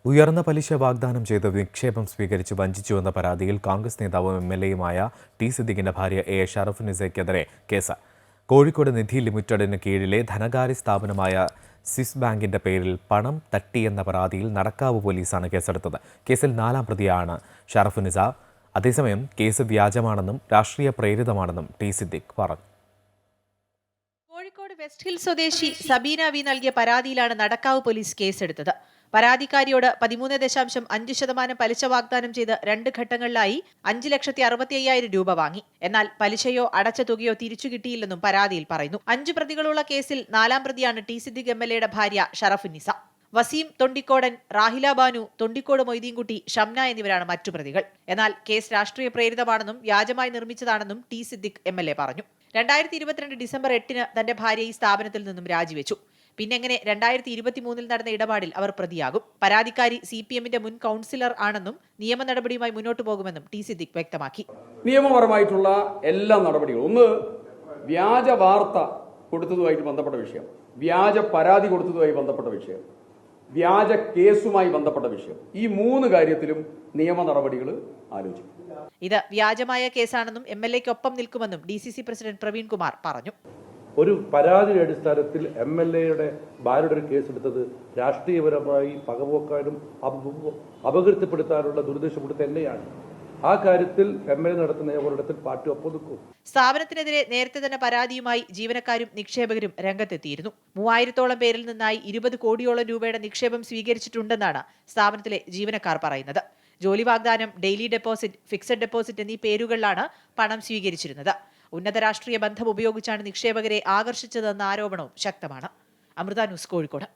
ഉയർന്ന പലിശ വാഗ്ദാനം ചെയ്ത് നിക്ഷേപം സ്വീകരിച്ച് വഞ്ചിച്ചുവെന്ന പരാതിയിൽ കോൺഗ്രസ് നേതാവും എംഎൽഎയുമായ ടി സിദ്ദിഖിന്റെ ഭാര്യ എ ഷറഫുന്നിസയ്ക്കെതിരെ കേസ്. കോഴിക്കോട് നിധി ലിമിറ്റഡിന് കീഴിലെ ധനകാര്യ സ്ഥാപനമായ സ്വിസ് ബാങ്കിന്റെ പേരിൽ പണം തട്ടിയെന്ന പരാതിയിൽ നടക്കാവ് പോലീസാണ് കേസെടുത്തത്. കേസിൽ 4ാം പ്രതിയാണ് ഷറഫുന്നിസ. അതേസമയം കേസ് വ്യാജമാണെന്നും രാഷ്ട്രീയ പ്രേരിതമാണെന്നും ടി സിദ്ദിഖ് പറഞ്ഞു. കോഴിക്കോട് വെസ്റ്റ് ഹിൽ സ്വദേശി സബീന വി നൽകിയ പരാതിയിലാണ് നടക്കാവ് പോലീസ് കേസെടുത്തത്. പരാതിക്കാരിയോട് 13.5% പലിശ വാഗ്ദാനം ചെയ്ത് 2 ഘട്ടങ്ങളിലായി 5,65,000 രൂപ വാങ്ങി. എന്നാൽ പലിശയോ അടച്ച തുകയോ തിരിച്ചു കിട്ടിയില്ലെന്നും പരാതിയിൽ പറയുന്നു. 5 പ്രതികളുള്ള കേസിൽ 4ാം പ്രതിയാണ് ടി സിദ്ദിഖ് എംഎൽഎയുടെ ഭാര്യ ഷറഫുന്നിസ. വസീം തൊണ്ടിക്കോടൻ, റാഹില ബാനു, തൊണ്ടിക്കോട് മൊയ്തീൻകുട്ടി, ഷംന എന്നിവരാണ് മറ്റു പ്രതികൾ. എന്നാൽ കേസ് രാഷ്ട്രീയ പ്രേരിതമാണെന്നും വ്യാജമായി നിർമ്മിച്ചതാണെന്നും ടി സിദ്ദിഖ് എംഎൽഎ പറഞ്ഞു. 2022 ഡിസംബർ 8-ന് തന്റെ ഭാര്യ ഈ സ്ഥാപനത്തിൽ നിന്നും രാജിവെച്ചു. പിന്നെങ്ങനെ 2023-ൽ നടന്ന ഇടപാടിൽ അവർ പ്രതിയാകും? പരാതിക്കാരി CPMന്റെ മുൻ കൗൺസിലർ ആണെന്നും നിയമ നടപടിയുമായി മുന്നോട്ട് പോകുമെന്നും ടി സിദ്ദിഖ് വ്യക്തമാക്കി. നിയമപരമായിട്ടുള്ള എല്ലാ നടപടികളും, ഒന്ന് വ്യാജ വാർത്ത കൊടുത്തതുമായിട്ട് ബന്ധപ്പെട്ട വിഷയം, വ്യാജ പരാതി കൊടുത്തതുമായി ബന്ധപ്പെട്ട വിഷയം, വ്യാജ കേസുമായി ബന്ധപ്പെട്ട വിഷയം, ഈ 3 കാര്യത്തിലും നിയമ നടപടികൾ ആലോചിക്കും. ഇത് വ്യാജമായ കേസാണെന്നും MLAക്കൊപ്പം നിൽക്കുമെന്നും DCC പ്രസിഡന്റ് പ്രവീൺ കുമാർ പറഞ്ഞു. ഒരു പരാതിയുടെ അടിസ്ഥാനത്തിൽ MLAയുടെ ഭാര്യയുടെ ഒരു കേസെടുത്തത് രാഷ്ട്രീയപരമായി പകപോക്കാനും അപകീർത്തിപ്പെടുത്താനുള്ള ദുരുദ്ദേശം തന്നെയാണ്. ആ കാര്യത്തിൽ MLA നടത്തുന്ന പോരാട്ടത്തിൽ പാർട്ടി ഒപ്പം നിൽക്കും. സ്ഥാപനത്തിനെതിരെ നേരത്തെ തന്നെ പരാതിയുമായി ജീവനക്കാരും നിക്ഷേപകരും രംഗത്തെത്തിയിരുന്നു. 3000-ഓളം പേരിൽ നിന്നായി 20 കോടിയോളം രൂപയുടെ നിക്ഷേപം സ്വീകരിച്ചിട്ടുണ്ടെന്നാണ് സ്ഥാപനത്തിലെ ജീവനക്കാർ പറയുന്നത്. ജോലി വാഗ്ദാനം, ഡെയിലി ഡെപ്പോസിറ്റ്, ഫിക്സഡ് ഡെപ്പോസിറ്റ് എന്നീ പേരുകളിലാണ് പണം സ്വീകരിച്ചിരുന്നത്. ഉന്നത രാഷ്ട്രീയ ബന്ധം ഉപയോഗിച്ചാണ് നിക്ഷേപകരെ ആകർഷിച്ചതെന്ന ആരോപണവും ശക്തമാണ്. അമൃത ന്യൂസ്, കോഴിക്കോട്.